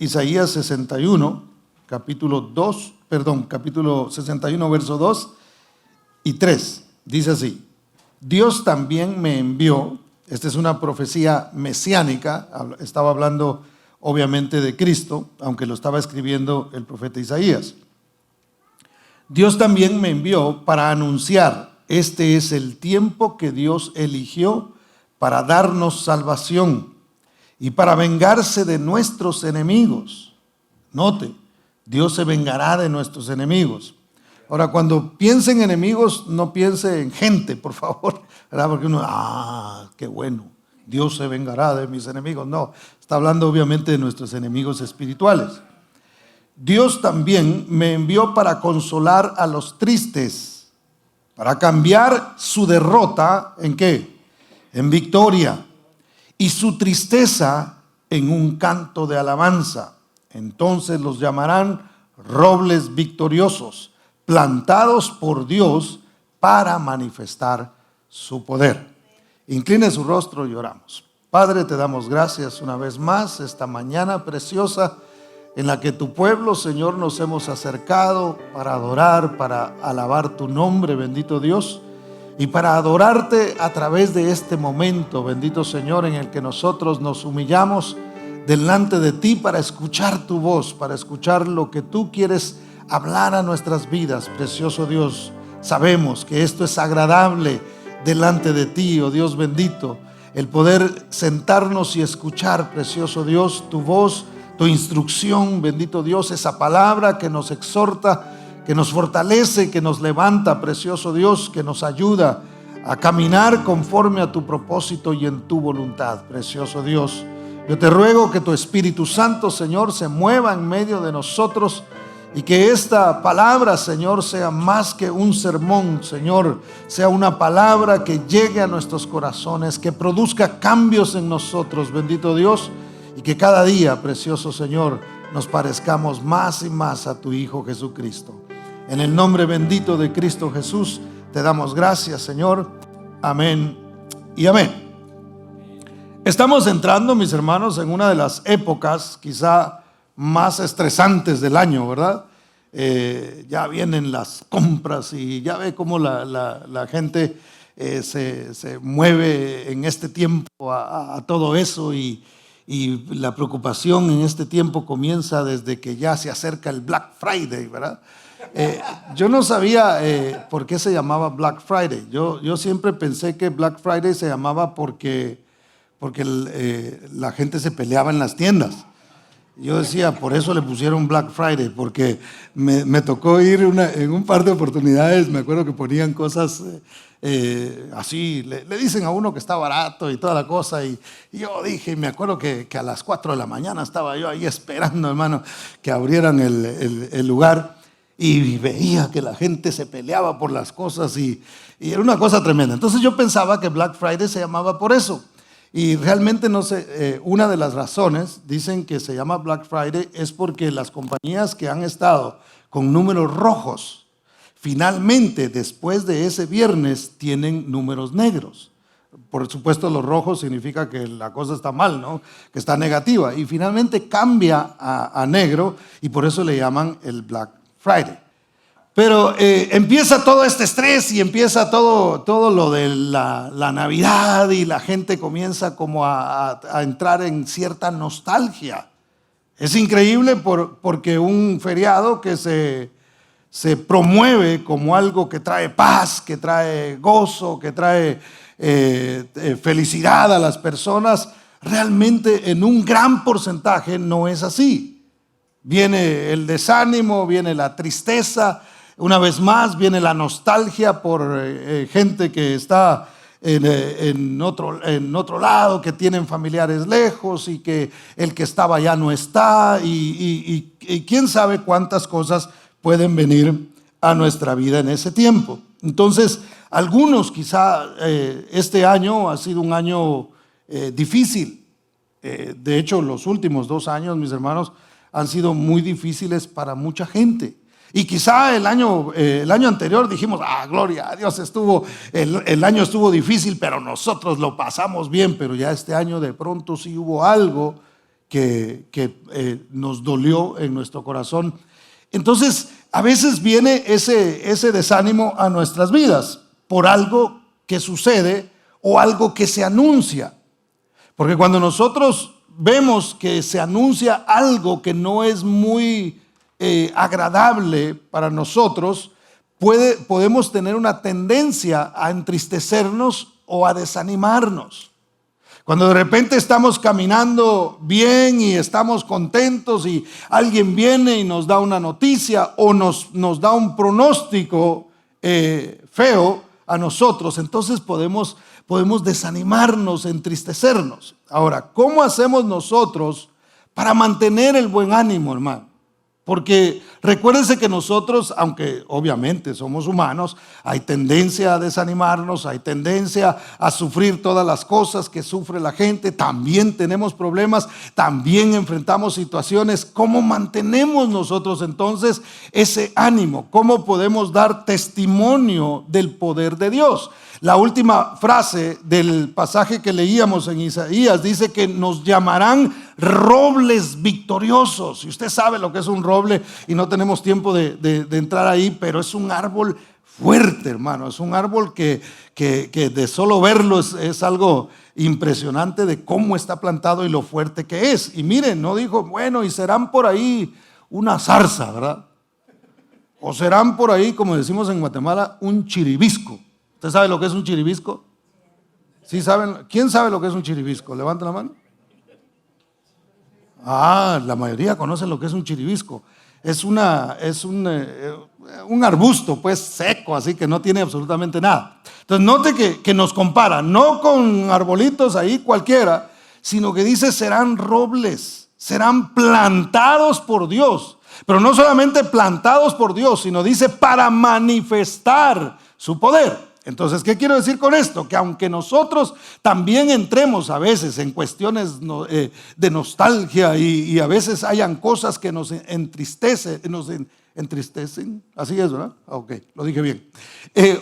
Isaías 61, capítulo 61, verso 2 y 3. Dice así: Dios también me envió. Esta es una profecía mesiánica, estaba hablando obviamente de Cristo, aunque lo estaba escribiendo el profeta Isaías. Dios también me envió para anunciar: este es el tiempo que Dios eligió para darnos salvación y para vengarse de nuestros enemigos. Note, Dios se vengará de nuestros enemigos. Ahora, cuando piense en enemigos, no piense en gente, por favor, ¿verdad? Porque uno, qué bueno, Dios se vengará de mis enemigos. No, está hablando obviamente de nuestros enemigos espirituales. Dios también me envió para consolar a los tristes, para cambiar su derrota, ¿en qué? En victoria, y su tristeza en un canto de alabanza. Entonces los llamarán robles victoriosos, plantados por Dios para manifestar su poder. Incline su rostro y oramos. Padre, te damos gracias una vez más esta mañana preciosa en la que tu pueblo, Señor, nos hemos acercado para adorar, para alabar tu nombre, bendito Dios, y para adorarte a través de este momento, bendito Señor, en el que nosotros nos humillamos delante de ti para escuchar tu voz, para escuchar lo que tú quieres hablar a nuestras vidas, precioso Dios. Sabemos que esto es agradable delante de ti, oh Dios bendito, el poder sentarnos y escuchar, precioso Dios, tu voz, tu instrucción, bendito Dios, esa palabra que nos exhorta, que nos fortalece, que nos levanta, precioso Dios, que nos ayuda a caminar conforme a tu propósito y en tu voluntad, precioso Dios. Yo te ruego que tu Espíritu Santo, Señor, se mueva en medio de nosotros y que esta palabra, Señor, sea más que un sermón, Señor, sea una palabra que llegue a nuestros corazones, que produzca cambios en nosotros, bendito Dios, y que cada día, precioso Señor, nos parezcamos más y más a tu Hijo Jesucristo. En el nombre bendito de Cristo Jesús, te damos gracias, Señor. Amén y amén. Estamos entrando, mis hermanos, en una de las épocas quizá más estresantes del año, ¿verdad? Ya vienen las compras y ya ve cómo la gente se mueve en este tiempo a todo eso, y la preocupación en este tiempo comienza desde que ya se acerca el Black Friday, ¿verdad? Yo no sabía por qué se llamaba Black Friday. Yo siempre pensé que Black Friday se llamaba porque la gente se peleaba en las tiendas. Yo decía, por eso le pusieron Black Friday, porque me tocó ir en un par de oportunidades. Me acuerdo que ponían cosas así, le dicen a uno que está barato y toda la cosa, y yo dije, me acuerdo que a las 4 de la mañana estaba yo ahí esperando, hermano, que abrieran el lugar, y veía que la gente se peleaba por las cosas, y era una cosa tremenda. Entonces yo pensaba que Black Friday se llamaba por eso. Y realmente no sé, una de las razones, dicen que se llama Black Friday, es porque las compañías que han estado con números rojos, finalmente después de ese viernes tienen números negros. Por supuesto, los rojos significa que la cosa está mal, ¿no? Que está negativa, y finalmente cambia a negro, y por eso le llaman el Black Friday. Pero empieza todo este estrés y empieza todo lo de la Navidad, y la gente comienza como a entrar en cierta nostalgia. Es increíble porque un feriado que se promueve como algo que trae paz, que trae gozo, que trae felicidad a las personas, realmente en un gran porcentaje no es así. Viene el desánimo, viene la tristeza. Una vez más viene la nostalgia por gente que está en otro lado, que tienen familiares lejos, y que el que estaba ya no está, y quién sabe cuántas cosas pueden venir a nuestra vida en ese tiempo. Entonces, algunos quizá este año ha sido un año difícil. De hecho, los últimos 2 años, mis hermanos, han sido muy difíciles para mucha gente. Y quizá el año anterior dijimos, gloria a Dios, el año estuvo difícil, pero nosotros lo pasamos bien. Pero ya este año de pronto sí hubo algo nos dolió en nuestro corazón. Entonces, a veces viene ese desánimo a nuestras vidas por algo que sucede o algo que se anuncia. Porque cuando nosotros vemos que se anuncia algo que no es muy agradable para nosotros, podemos tener una tendencia a entristecernos o a desanimarnos. Cuando de repente estamos caminando bien y estamos contentos y alguien viene y nos da una noticia o nos da un pronóstico feo a nosotros, entonces podemos desanimarnos, entristecernos. Ahora, ¿cómo hacemos nosotros para mantener el buen ánimo, hermano? Porque recuérdense que nosotros, aunque obviamente somos humanos, hay tendencia a desanimarnos, hay tendencia a sufrir todas las cosas que sufre la gente, también tenemos problemas, también enfrentamos situaciones. ¿Cómo mantenemos nosotros entonces ese ánimo? ¿Cómo podemos dar testimonio del poder de Dios? La última frase del pasaje que leíamos en Isaías dice que nos llamarán robles victoriosos. Y usted sabe lo que es un roble y no tenemos tiempo de entrar ahí, pero es un árbol fuerte, hermano. Es un árbol que de solo verlo es algo impresionante de cómo está plantado y lo fuerte que es. Y miren, no dijo, bueno, y serán por ahí una zarza, ¿verdad? O serán por ahí, como decimos en Guatemala, un chiribisco. ¿Usted sabe lo que es un chiribisco? ¿Sí saben? ¿Quién sabe lo que es un chiribisco? Levanta la mano. La mayoría conoce lo que es un chiribisco. Es un arbusto pues seco, así que no tiene absolutamente nada. Entonces note que nos compara, no con arbolitos ahí cualquiera, sino que dice serán robles, serán plantados por Dios. Pero no solamente plantados por Dios, sino dice para manifestar su poder. Entonces, ¿qué quiero decir con esto? Que aunque nosotros también entremos a veces en cuestiones de nostalgia y a veces hayan cosas que nos entristecen, así es, ¿verdad? Ok, lo dije bien.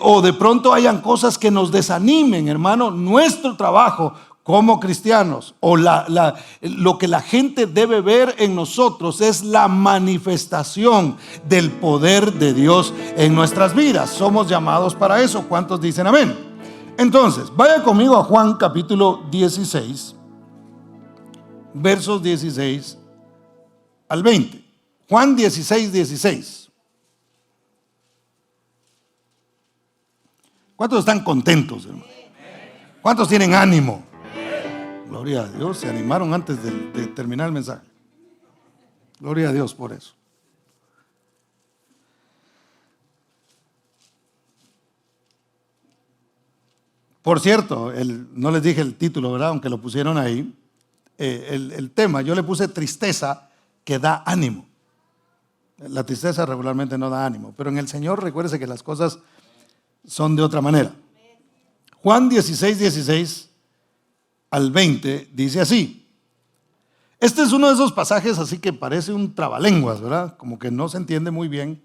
O de pronto hayan cosas que nos desanimen, hermano, nuestro trabajo como cristianos o lo que la gente debe ver en nosotros es la manifestación del poder de Dios en nuestras vidas. Somos llamados para eso. ¿Cuántos dicen amén? Entonces, vaya conmigo a Juan capítulo 16, versos 16 al 20. Juan 16, 16. ¿Cuántos están contentos, hermano? ¿Cuántos tienen ánimo? Gloria a Dios, se animaron antes de terminar el mensaje. Gloria a Dios por eso. Por cierto, no les dije el título, ¿verdad? Aunque lo pusieron ahí. El tema, yo le puse tristeza que da ánimo. La tristeza regularmente no da ánimo, pero en el Señor recuérdese que las cosas son de otra manera. Juan 16, 16 al 20 dice así. Este es uno de esos pasajes así que parece un trabalenguas, ¿verdad? Como que no se entiende muy bien,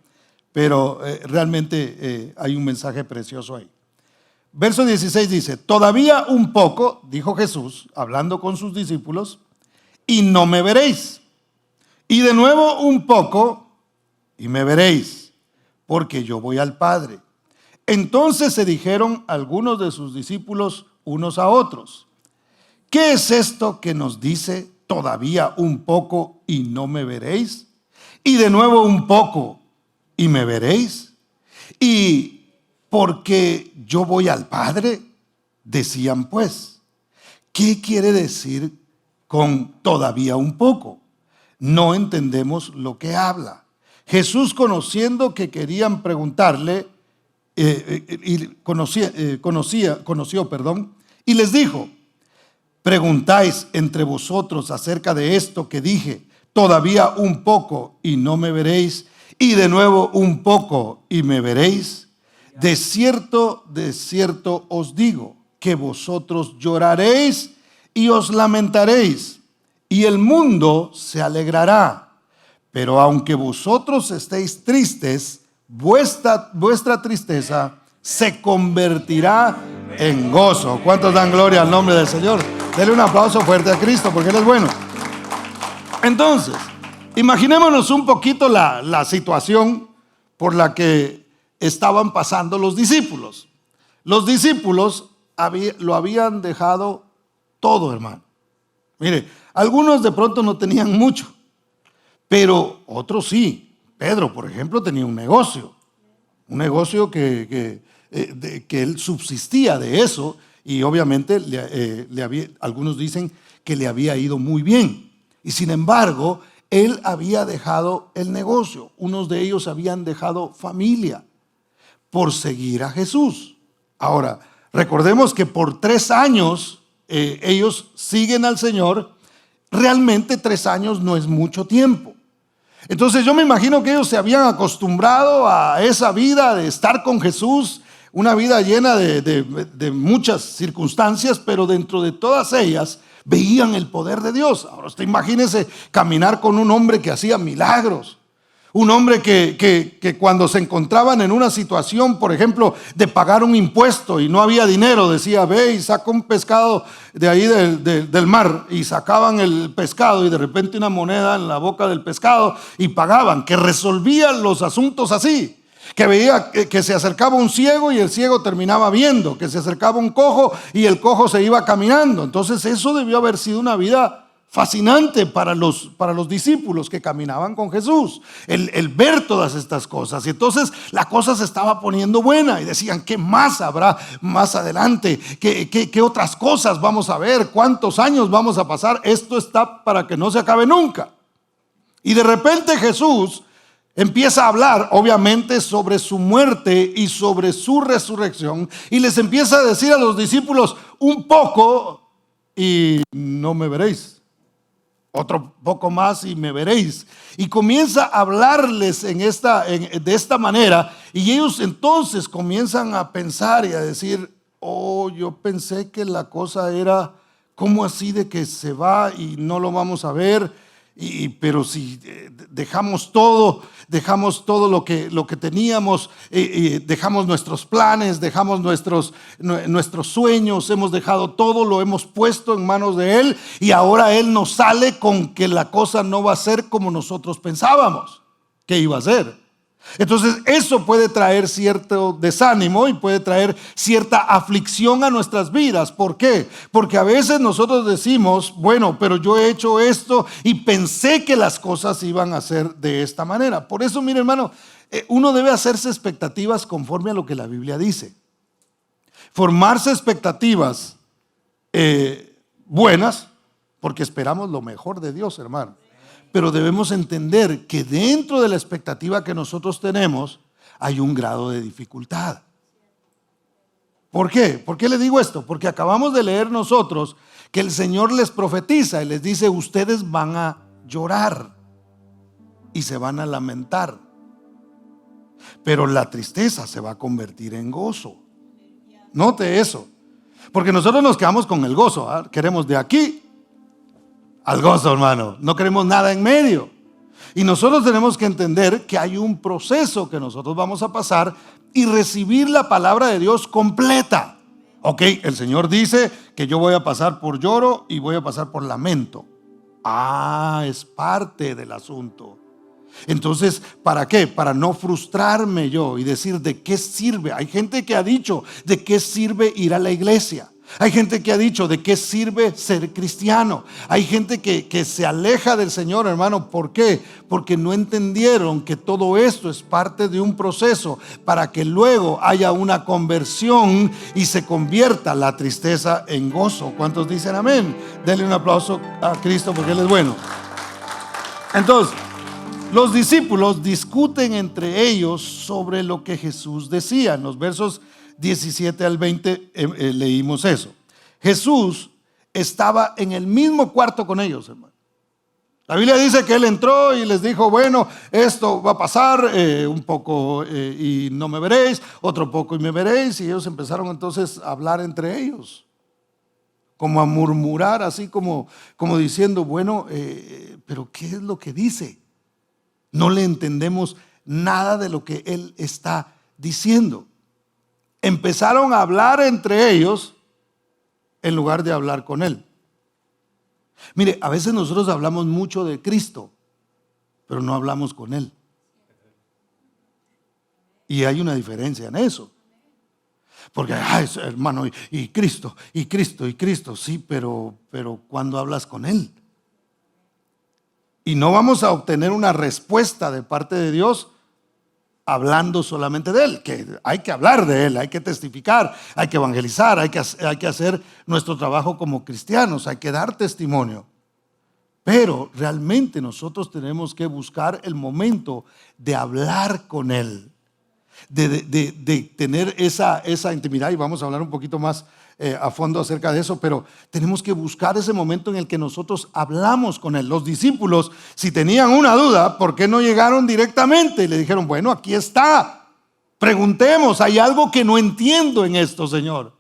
pero realmente hay un mensaje precioso ahí. Verso 16 dice, todavía un poco, dijo Jesús, hablando con sus discípulos, y no me veréis. Y de nuevo un poco, y me veréis, porque yo voy al Padre. Entonces se dijeron algunos de sus discípulos unos a otros, ¿qué es esto que nos dice todavía un poco y no me veréis? Y de nuevo un poco y me veréis. Y porque yo voy al Padre, decían pues, ¿qué quiere decir con todavía un poco? No entendemos lo que habla. Jesús, conociendo que querían preguntarle, conoció, y les dijo, preguntáis entre vosotros acerca de esto que dije, todavía un poco y no me veréis, y de nuevo un poco y me veréis. De cierto os digo, que vosotros lloraréis y os lamentaréis, y el mundo se alegrará. Pero aunque vosotros estéis tristes, vuestra tristeza se convertirá en gozo. ¿Cuántos dan gloria al nombre del Señor? Denle un aplauso fuerte a Cristo porque Él es bueno. Entonces, imaginémonos un poquito la situación por la que estaban pasando los discípulos. Los discípulos lo habían dejado todo, hermano. Mire, algunos de pronto no tenían mucho, pero otros sí. Pedro, por ejemplo, tenía un negocio que él subsistía de eso, y obviamente algunos dicen que le había ido muy bien. Y sin embargo, él había dejado el negocio. Unos de ellos habían dejado familia por seguir a Jesús. Ahora, recordemos que por 3 años ellos siguen al Señor. Realmente 3 años no es mucho tiempo. Entonces yo me imagino que ellos se habían acostumbrado a esa vida de estar con Jesús, una vida llena de muchas circunstancias, pero dentro de todas ellas veían el poder de Dios. Ahora usted imagínese caminar con un hombre que hacía milagros. Un hombre que cuando se encontraban en una situación, por ejemplo, de pagar un impuesto y no había dinero, decía: ve y saca un pescado de ahí del mar, y sacaban el pescado y de repente una moneda en la boca del pescado y pagaban, que resolvían los asuntos así. Que veía que se acercaba un ciego y el ciego terminaba viendo, que se acercaba un cojo y el cojo se iba caminando. Entonces eso debió haber sido una vida fascinante para los discípulos que caminaban con Jesús, el ver todas estas cosas. Y entonces la cosa se estaba poniendo buena y decían: ¿qué más habrá más adelante? ¿Qué otras cosas vamos a ver? ¿Cuántos años vamos a pasar? Esto está para que no se acabe nunca. Y de repente Jesús empieza a hablar, obviamente, sobre su muerte y sobre su resurrección, y les empieza a decir a los discípulos: un poco y no me veréis. Otro poco más y me veréis. Y comienza a hablarles de esta manera, y ellos entonces comienzan a pensar y a decir: oh, yo pensé que la cosa era como así de que se va y no lo vamos a ver. Pero si dejamos todo lo que teníamos, dejamos nuestros planes, dejamos nuestros sueños, hemos dejado todo, lo hemos puesto en manos de Él, y ahora Él nos sale con que la cosa no va a ser como nosotros pensábamos que iba a ser. Entonces eso puede traer cierto desánimo y puede traer cierta aflicción a nuestras vidas. ¿Por qué? Porque a veces nosotros decimos: bueno, pero yo he hecho esto y pensé que las cosas iban a ser de esta manera. Por eso, mire, hermano, uno debe hacerse expectativas conforme a lo que la Biblia dice. Formarse expectativas buenas, porque esperamos lo mejor de Dios, hermano. Pero debemos entender que dentro de la expectativa que nosotros tenemos hay un grado de dificultad. ¿Por qué? ¿Por qué le digo esto? Porque acabamos de leer nosotros que el Señor les profetiza y les dice: ustedes van a llorar y se van a lamentar, pero la tristeza se va a convertir en gozo. Note eso, porque nosotros nos quedamos con el gozo, ¿eh? Queremos de aquí al gozo, hermano. No queremos nada en medio. Y nosotros tenemos que entender que hay un proceso que nosotros vamos a pasar y recibir la palabra de Dios completa. Ok, el Señor dice que yo voy a pasar por lloro y voy a pasar por lamento. Es parte del asunto. Entonces, ¿para qué? Para no frustrarme yo y decir: ¿de qué sirve? Hay gente que ha dicho: ¿de qué sirve ir a la iglesia? Hay gente que ha dicho: ¿de qué sirve ser cristiano? Hay gente que se aleja del Señor, hermano. ¿Por qué? Porque no entendieron que todo esto es parte de un proceso para que luego haya una conversión y se convierta la tristeza en gozo. ¿Cuántos dicen amén? Denle un aplauso a Cristo porque Él es bueno. Entonces, los discípulos discuten entre ellos sobre lo que Jesús decía. En los versos 17 al 20 leímos eso. Jesús estaba en el mismo cuarto con ellos, hermano. La Biblia dice que Él entró y les dijo: bueno, esto va a pasar un poco y no me veréis, otro poco y me veréis. Y ellos empezaron entonces a hablar entre ellos, como a murmurar, así como diciendo: bueno, pero ¿qué es lo que dice? No le entendemos nada de lo que Él está diciendo. Empezaron a hablar entre ellos en lugar de hablar con Él. Mire, a veces nosotros hablamos mucho de Cristo, pero no hablamos con Él. Y hay una diferencia en eso. Porque, hermano, y Cristo, y Cristo, y Cristo, sí, pero ¿cuándo hablas con Él? Y no vamos a obtener una respuesta de parte de Dios hablando solamente de Él, que hay que hablar de Él, hay que testificar, hay que evangelizar, hay que hacer nuestro trabajo como cristianos, hay que dar testimonio. Pero realmente nosotros tenemos que buscar el momento de hablar con Él, de tener esa intimidad, y vamos a hablar un poquito más a fondo acerca de eso, pero tenemos que buscar ese momento en el que nosotros hablamos con Él. Los discípulos, si tenían una duda, ¿por qué no llegaron directamente? Y le dijeron, bueno, aquí está, preguntemos, hay algo que no entiendo en esto, Señor.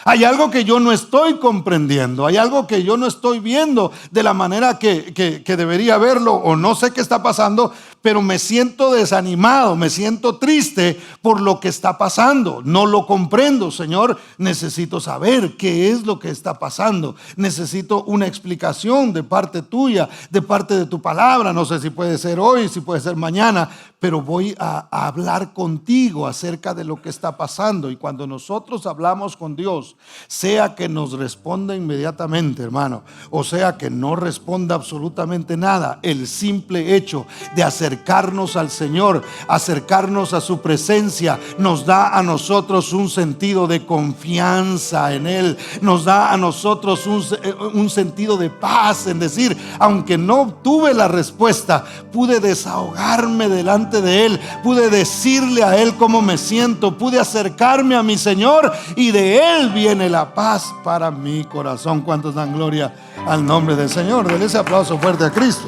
Hay algo que yo no estoy comprendiendo, hay algo que yo no estoy viendo de la manera que debería verlo, o no sé qué está pasando, pero me siento desanimado, me siento triste por lo que está pasando. No lo comprendo, Señor, necesito saber qué es lo que está pasando. Necesito una explicación de parte tuya, de parte de tu palabra. No sé si puede ser hoy, si puede ser mañana, pero voy a hablar contigo acerca de lo que está pasando. Y cuando nosotros hablamos con Dios, sea que nos responda inmediatamente, hermano, o sea que no responda absolutamente nada, el simple hecho de acercarnos al Señor, acercarnos a su presencia, nos da a nosotros un sentido de confianza en Él, nos da a nosotros un sentido de paz, en decir, aunque no obtuve la respuesta, pude desahogarme delante de Él, pude decirle a Él cómo me siento, pude acercarme a mi Señor, y de Él viene la paz para mi corazón. ¿Cuántos dan gloria al nombre del Señor? Denle ese aplauso fuerte a Cristo.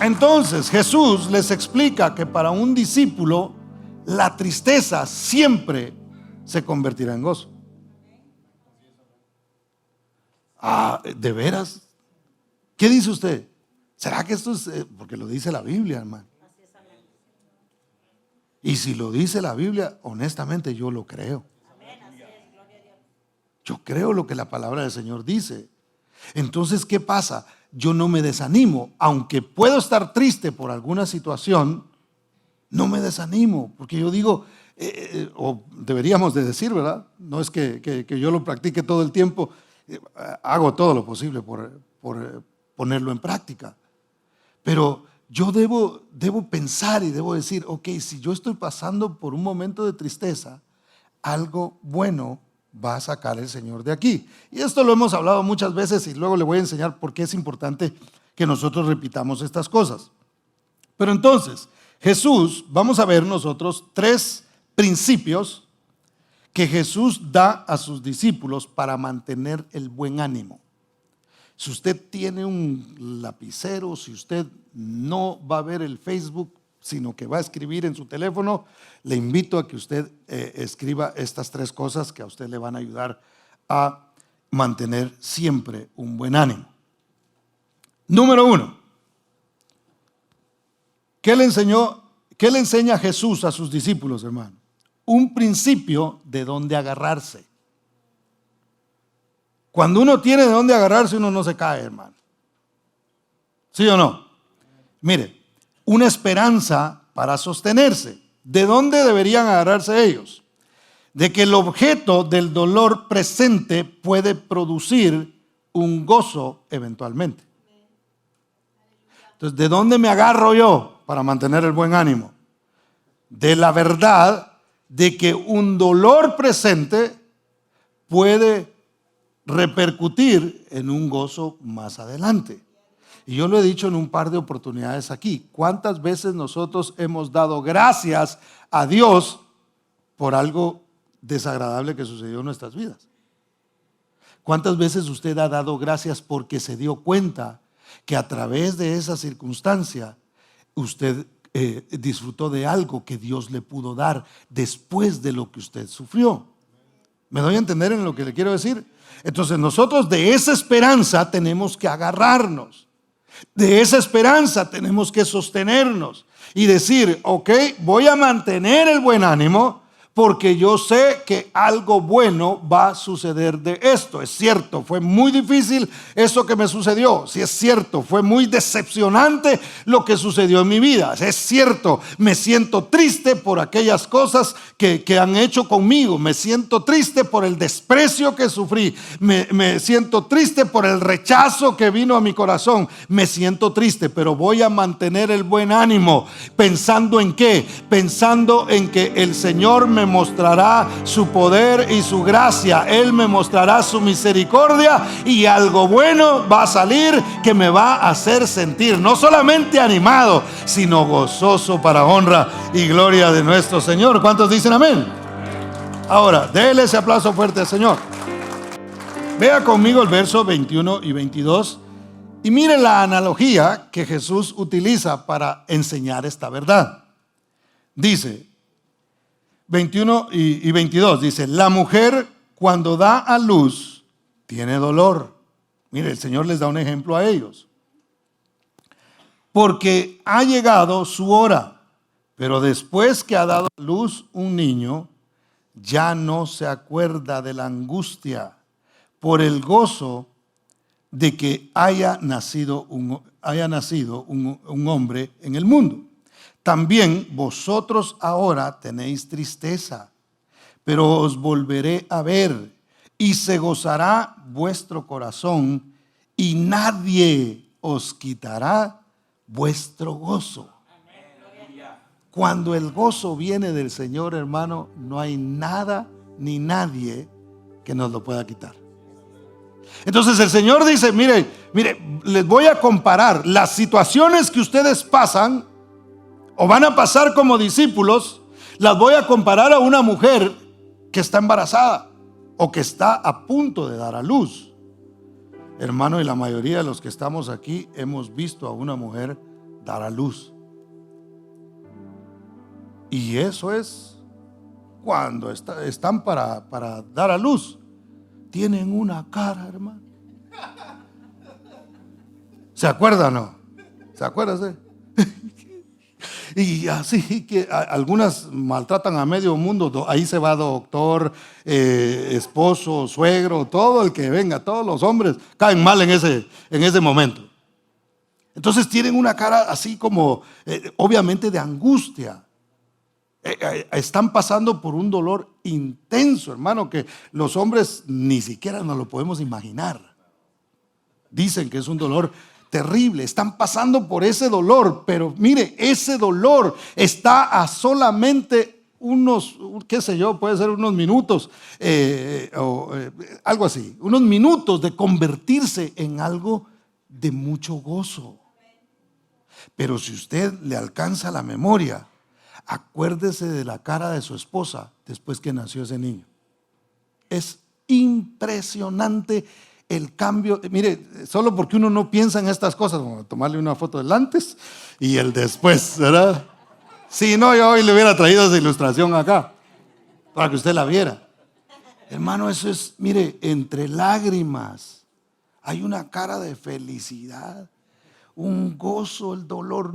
Entonces Jesús les explica que para un discípulo la tristeza siempre se convertirá en gozo. ¿De veras? ¿Qué dice usted? ¿Será que esto es porque lo dice la Biblia, hermano? Y si lo dice la Biblia, honestamente yo lo creo. Yo creo lo que la palabra del Señor dice. Entonces, ¿qué pasa? Yo no me desanimo, aunque puedo estar triste por alguna situación, no me desanimo, porque yo digo, o deberíamos de decir, ¿verdad? No es que yo lo practique todo el tiempo, hago todo lo posible por ponerlo en práctica, pero yo debo pensar y debo decir, ok, si yo estoy pasando por un momento de tristeza, algo bueno va a sacar el Señor de aquí. Y esto lo hemos hablado muchas veces, y luego le voy a enseñar por qué es importante que nosotros repitamos estas cosas. Pero entonces, Jesús, vamos a ver nosotros 3 principios que Jesús da a sus discípulos para mantener el buen ánimo. Si usted tiene un lapicero, si usted no va a ver el Facebook, sino que va a escribir en su teléfono, le invito a que usted escriba estas 3 cosas que a usted le van a ayudar a mantener siempre un buen ánimo. Número 1, ¿qué le enseña Jesús a sus discípulos, hermano? Un principio de dónde agarrarse. Cuando uno tiene de dónde agarrarse, uno no se cae, hermano. ¿Sí o no? Mire, una esperanza para sostenerse. ¿De dónde deberían agarrarse ellos? De que el objeto del dolor presente puede producir un gozo eventualmente. Entonces, ¿de dónde me agarro yo para mantener el buen ánimo? De la verdad de que un dolor presente puede repercutir en un gozo más adelante. Y yo lo he dicho en un par de oportunidades aquí. ¿Cuántas veces nosotros hemos dado gracias a Dios por algo desagradable que sucedió en nuestras vidas? ¿Cuántas veces usted ha dado gracias porque se dio cuenta que a través de esa circunstancia usted disfrutó de algo que Dios le pudo dar después de lo que usted sufrió? ¿Me doy a entender en lo que le quiero decir? Entonces nosotros de esa esperanza tenemos que agarrarnos. De esa esperanza tenemos que sostenernos y decir, ok, voy a mantener el buen ánimo porque yo sé que algo bueno va a suceder de esto. Es cierto, fue muy difícil eso que me sucedió. Sí, es cierto, fue muy decepcionante lo que sucedió en mi vida. Es cierto, me siento triste por aquellas cosas que han hecho conmigo. Me siento triste por el desprecio que sufrí. Me siento triste por el rechazo que vino a mi corazón. Me siento triste, pero voy a mantener el buen ánimo. ¿Pensando en qué? Pensando en que el Señor me mostrará su poder y su gracia. Él me mostrará su misericordia y algo bueno va a salir que me va a hacer sentir no solamente animado, sino gozoso para honra y gloria de nuestro Señor. ¿Cuántos dicen amén? Ahora, déle ese aplauso fuerte al Señor. Vea conmigo el verso 21 y 22 y mire la analogía que Jesús utiliza para enseñar esta verdad. Dice 21 y 22, dice: la mujer cuando da a luz tiene dolor. Mire, el Señor les da un ejemplo a ellos. Porque ha llegado su hora, pero después que ha dado a luz un niño, ya no se acuerda de la angustia por el gozo de que haya nacido un hombre en el mundo. También vosotros ahora tenéis tristeza, pero os volveré a ver y se gozará vuestro corazón y nadie os quitará vuestro gozo. Cuando el gozo viene del Señor, hermano, no hay nada ni nadie que nos lo pueda quitar. Entonces el Señor dice: mire, les voy a comparar las situaciones que ustedes pasan o van a pasar como discípulos, las voy a comparar a una mujer que está embarazada o que está a punto de dar a luz. Hermano, y la mayoría de los que estamos aquí hemos visto a una mujer dar a luz. Y eso es cuando están para dar a luz. Tienen una cara, hermano. ¿Se acuerdan o no? ¿Se acuerdan? Y así que algunas maltratan a medio mundo. Ahí se va doctor, esposo, suegro, todo el que venga, todos los hombres caen mal en ese momento. Entonces tienen una cara así como, obviamente, de angustia. Están pasando por un dolor intenso, hermano, que los hombres ni siquiera nos lo podemos imaginar. Dicen que es un dolor terrible, están pasando por ese dolor, pero mire, ese dolor está a solamente unos, qué sé yo, puede ser unos minutos, algo así, unos minutos de convertirse en algo de mucho gozo. Pero si usted le alcanza la memoria, acuérdese de la cara de su esposa después que nació ese niño. Es impresionante el cambio. Mire, solo porque uno no piensa en estas cosas, vamos a tomarle una foto del antes y el después, ¿verdad? Si no, yo hoy le hubiera traído esa ilustración acá para que usted la viera. Hermano, eso es, mire, entre lágrimas hay una cara de felicidad, un gozo. El dolor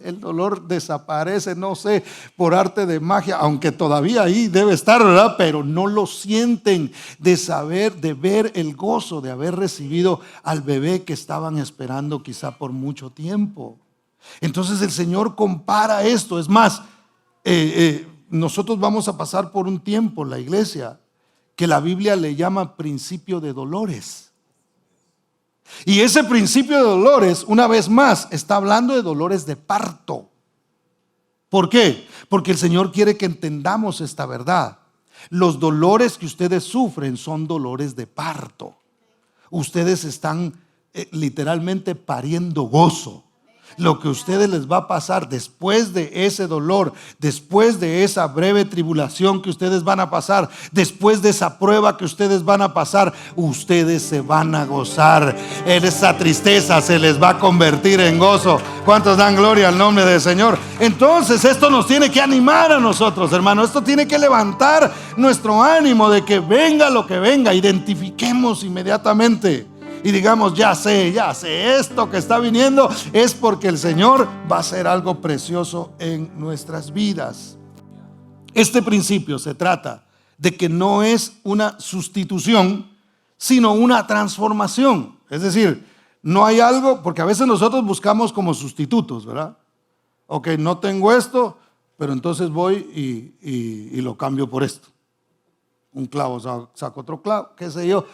el dolor desaparece, no sé, por arte de magia, aunque todavía ahí debe estar, ¿verdad? Pero no lo sienten, de saber, de ver el gozo de haber recibido al bebé que estaban esperando quizá por mucho tiempo. Entonces el Señor compara esto. Es más, nosotros vamos a pasar por un tiempo, la iglesia, que la Biblia le llama principio de dolores. Y ese principio de dolores, una vez más, está hablando de dolores de parto. ¿Por qué? Porque el Señor quiere que entendamos esta verdad. Los dolores que ustedes sufren son dolores de parto. Ustedes están literalmente pariendo gozo. Lo que a ustedes les va a pasar después de ese dolor, después de esa breve tribulación que ustedes van a pasar, después de esa prueba que ustedes van a pasar, ustedes se van a gozar. Esa tristeza se les va a convertir en gozo. ¿Cuántos dan gloria al nombre del Señor? Entonces esto nos tiene que animar a nosotros, hermano. Esto tiene que levantar nuestro ánimo de que venga lo que venga. Identifiquemos inmediatamente y digamos: ya sé, esto que está viniendo es porque el Señor va a hacer algo precioso en nuestras vidas. Este principio se trata de que no es una sustitución, sino una transformación. Es decir, no hay algo, porque a veces nosotros buscamos como sustitutos, ¿verdad? Ok, no tengo esto, pero entonces voy y lo cambio por esto. Un clavo, saco otro clavo, qué sé yo.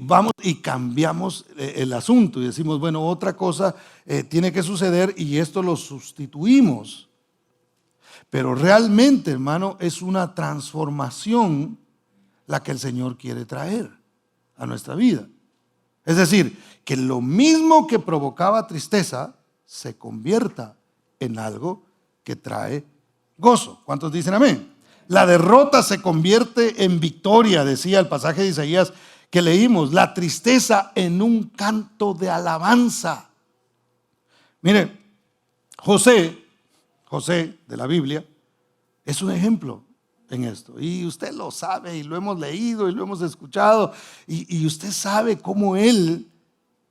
Vamos y cambiamos el asunto y decimos, bueno, otra cosa tiene que suceder y esto lo sustituimos. Pero realmente, hermano, es una transformación la que el Señor quiere traer a nuestra vida. Es decir, que lo mismo que provocaba tristeza se convierta en algo que trae gozo. ¿Cuántos dicen amén? La derrota se convierte en victoria, decía el pasaje de Isaías que leímos. La tristeza en un canto de alabanza. Mire, José de la Biblia es un ejemplo en esto. Y usted lo sabe y lo hemos leído y lo hemos escuchado. Y usted sabe cómo él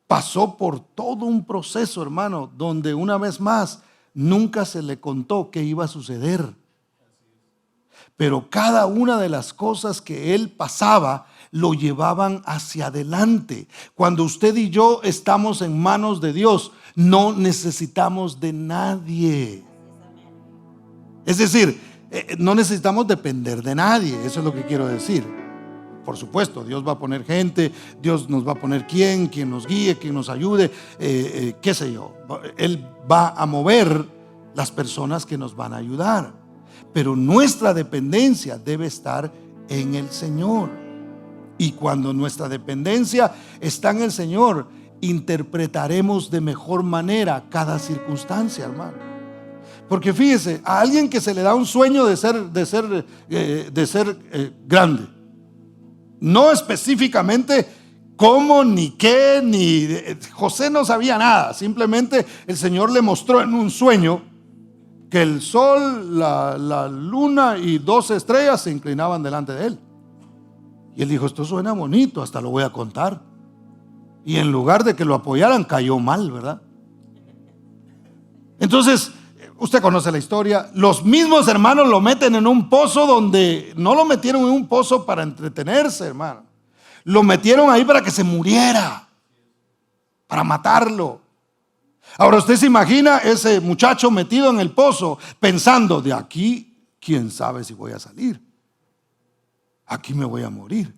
pasó por todo un proceso, hermano, donde una vez más nunca se le contó qué iba a suceder. Pero cada una de las cosas que él pasaba lo llevaban hacia adelante. Cuando usted y yo estamos en manos de Dios, no necesitamos de nadie. Es decir, no necesitamos depender de nadie. Eso es lo que quiero decir. Por supuesto, Dios va a poner gente, Dios nos va a poner quien nos guíe, quien nos ayude, qué sé yo. Él va a mover las personas que nos van a ayudar. Pero nuestra dependencia debe estar en el Señor. Y cuando nuestra dependencia está en el Señor, interpretaremos de mejor manera cada circunstancia, hermano. Porque fíjese, a alguien que se le da un sueño de ser grande, no específicamente cómo, ni qué, ni José no sabía nada. Simplemente el Señor le mostró en un sueño que el sol, la luna y 12 estrellas se inclinaban delante de él. Y él dijo, esto suena bonito, hasta lo voy a contar. Y en lugar de que lo apoyaran, cayó mal, ¿verdad? Entonces, usted conoce la historia. Los mismos hermanos lo meten en un pozo donde no lo metieron en un pozo para entretenerse, hermano. Lo metieron ahí para que se muriera, para matarlo. Ahora usted se imagina ese muchacho metido en el pozo pensando, de aquí, quién sabe si voy a salir. Aquí me voy a morir.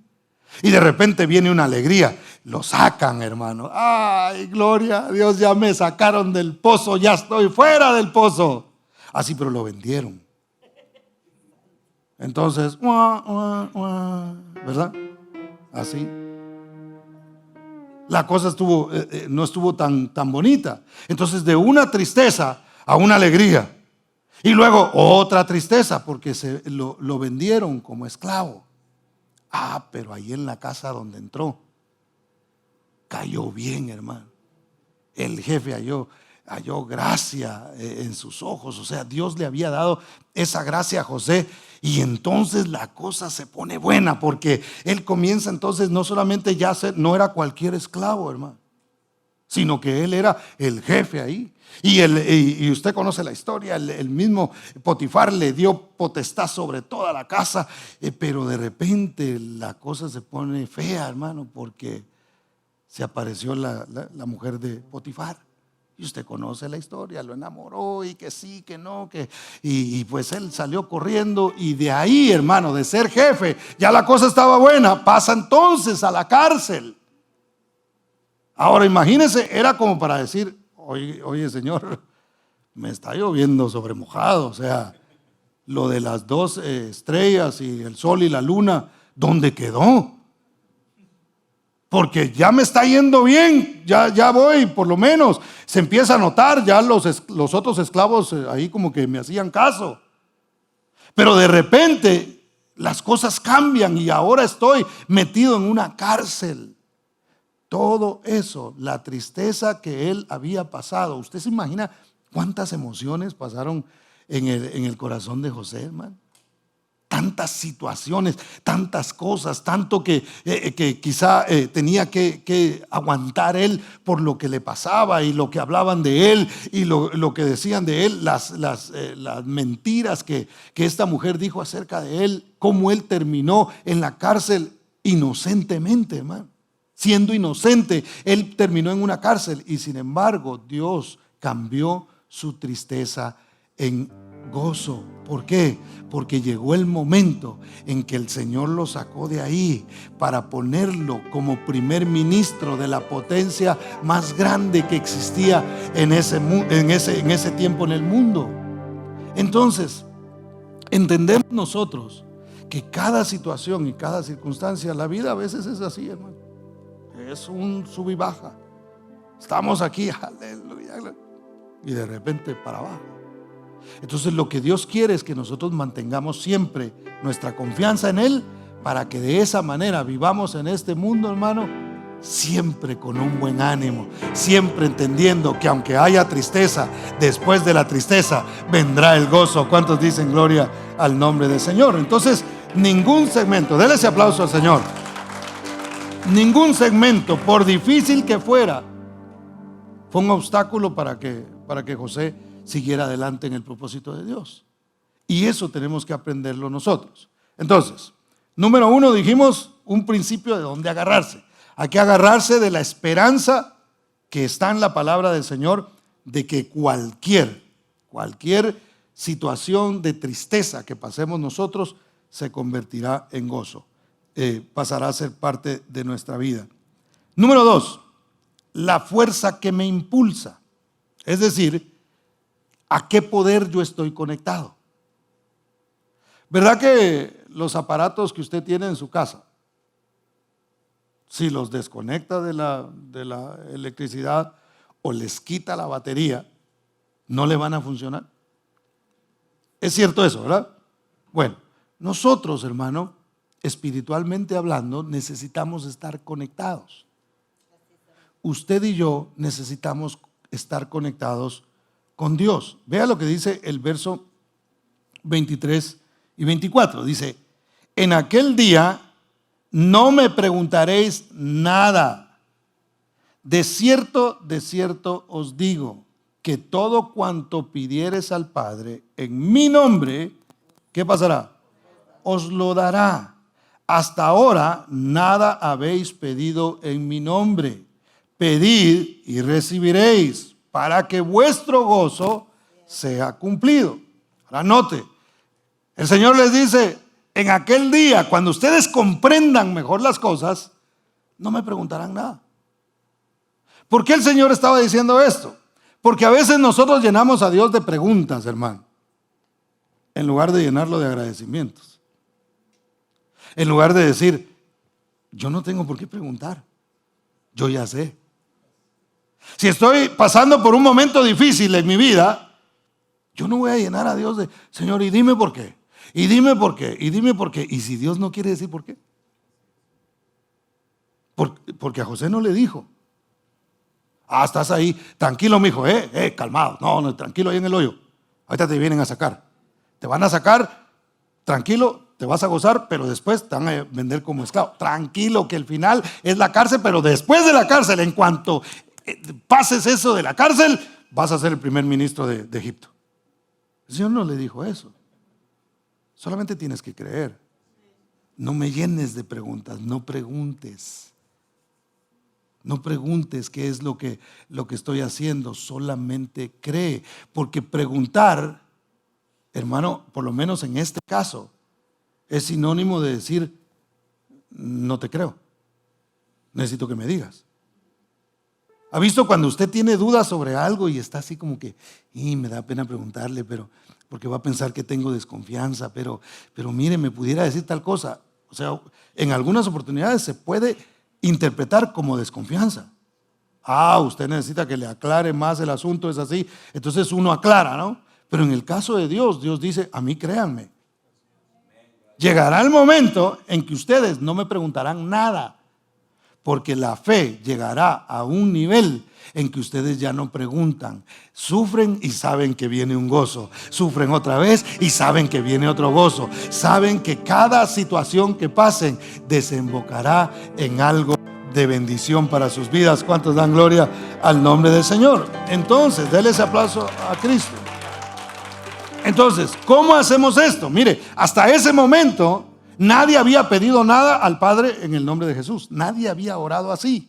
Y de repente viene una alegría. Lo sacan, hermano. Ay, gloria a Dios, ya me sacaron del pozo, ya estoy fuera del pozo. Así, pero lo vendieron. Entonces, ¿verdad? Así. La cosa no estuvo tan bonita. Entonces, de una tristeza a una alegría. Y luego otra tristeza porque lo vendieron como esclavo. Pero ahí en la casa donde entró, cayó bien, hermano. El jefe halló gracia en sus ojos. O sea, Dios le había dado esa gracia a José. Y entonces la cosa se pone buena, porque él comienza entonces no solamente no era cualquier esclavo, hermano, sino que él era el jefe ahí. Y usted conoce la historia, el mismo Potifar le dio potestad sobre toda la casa, pero de repente la cosa se pone fea, hermano, porque se apareció la mujer de Potifar. Y usted conoce la historia, lo enamoró y que sí, que no, y pues él salió corriendo. Y de ahí, hermano, de ser jefe, ya la cosa estaba buena, pasa entonces a la cárcel. Ahora imagínese, era como para decir, oye Señor, me está lloviendo sobre mojado. O sea, lo de las 2 estrellas y el sol y la luna, ¿dónde quedó? Porque ya me está yendo bien, ya voy, por lo menos se empieza a notar, ya los otros esclavos ahí como que me hacían caso. Pero de repente las cosas cambian y ahora estoy metido en una cárcel. Todo eso, la tristeza que él había pasado, ¿usted se imagina cuántas emociones pasaron en el corazón de José, hermano? tantas situaciones, tantas cosas, tanto que quizá tenía que aguantar él por lo que le pasaba y lo que hablaban de él y lo que decían de él, las mentiras que esta mujer dijo acerca de él, cómo él terminó en la cárcel inocentemente, hermano. Siendo inocente, él terminó en una cárcel y sin embargo Dios cambió su tristeza en gozo. ¿Por qué? Porque llegó el momento en que el Señor lo sacó de ahí para ponerlo como primer ministro de la potencia más grande que existía en ese tiempo en el mundo. Entonces, entendemos nosotros que cada situación y cada circunstancia, la vida a veces es así, hermano. Es un sub y baja. Estamos aquí, aleluya, y de repente para abajo. Entonces lo que Dios quiere es que nosotros mantengamos siempre nuestra confianza en Él, para que de esa manera vivamos en este mundo, hermano, siempre con un buen ánimo, siempre entendiendo que aunque haya tristeza, después de la tristeza vendrá el gozo. ¿Cuántos dicen gloria al nombre del Señor? Entonces, ningún segmento, déle ese aplauso al Señor, ningún segmento, por difícil que fuera, fue un obstáculo para que José siguiera adelante en el propósito de Dios. Y eso tenemos que aprenderlo nosotros. Entonces, número 1, dijimos un principio de dónde agarrarse. Hay que agarrarse de la esperanza que está en la palabra del Señor, de que cualquier situación de tristeza que pasemos nosotros se convertirá en gozo, pasará a ser parte de nuestra vida. Número 2, la fuerza que me impulsa, es decir, ¿a qué poder yo estoy conectado? ¿Verdad que los aparatos que usted tiene en su casa, si los desconecta de la electricidad o les quita la batería, no le van a funcionar? Es cierto eso, ¿verdad? Bueno, nosotros, hermano, espiritualmente hablando, necesitamos estar conectados. Usted y yo necesitamos estar conectados con Dios. Vea lo que dice el verso 23 y 24. Dice: en aquel día no me preguntaréis nada. De cierto os digo, que todo cuanto pidiereis al Padre en mi nombre, ¿qué pasará? Os lo dará. Hasta ahora nada habéis pedido en mi nombre. Pedid y recibiréis, para que vuestro gozo sea cumplido. Ahora note, el Señor les dice: en aquel día, cuando ustedes comprendan mejor las cosas, no me preguntarán nada. ¿Por qué el Señor estaba diciendo esto? Porque a veces nosotros llenamos a Dios de preguntas, hermano, en lugar de llenarlo de agradecimientos. En lugar de decir: yo no tengo por qué preguntar, yo ya sé. Si estoy pasando por un momento difícil en mi vida, yo no voy a llenar a Dios de: Señor, y dime por qué, y dime por qué, y dime por qué. Y si Dios no quiere decir por qué, porque a José no le dijo: ah, estás ahí, tranquilo, mijo, calmado, no, tranquilo ahí en el hoyo, ahorita te vienen a sacar, te van a sacar, tranquilo, te vas a gozar, pero después te van a vender como esclavo. Tranquilo, que el final es la cárcel, pero después de la cárcel, en cuanto pases eso de la cárcel, vas a ser el primer ministro de Egipto. El Señor no le dijo eso. Solamente tienes que creer. No me llenes de preguntas, no preguntes. No preguntes qué es lo que estoy haciendo, solamente cree. Porque preguntar, hermano, por lo menos en este caso, es sinónimo de decir: no te creo, necesito que me digas. ¿Ha visto cuando usted tiene dudas sobre algo y está así como que me da pena preguntarle, pero porque va a pensar que tengo desconfianza, pero mire, me pudiera decir tal cosa? O sea, en algunas oportunidades se puede interpretar como desconfianza. Usted necesita que le aclare más el asunto, es así. Entonces uno aclara, ¿no? Pero en el caso de Dios, Dios dice: a mí créanme. Llegará el momento en que ustedes no me preguntarán nada. porque la fe llegará a un nivel en que ustedes ya no preguntan. Sufren y saben que viene un gozo. Sufren otra vez y saben que viene otro gozo. Saben que cada situación que pasen desembocará en algo de bendición para sus vidas. ¿Cuántos dan gloria al nombre del Señor? Entonces, denle ese aplauso a Cristo. Entonces, ¿cómo hacemos esto? Mire, hasta ese momento nadie había pedido nada al Padre en el nombre de Jesús. Nadie había orado así.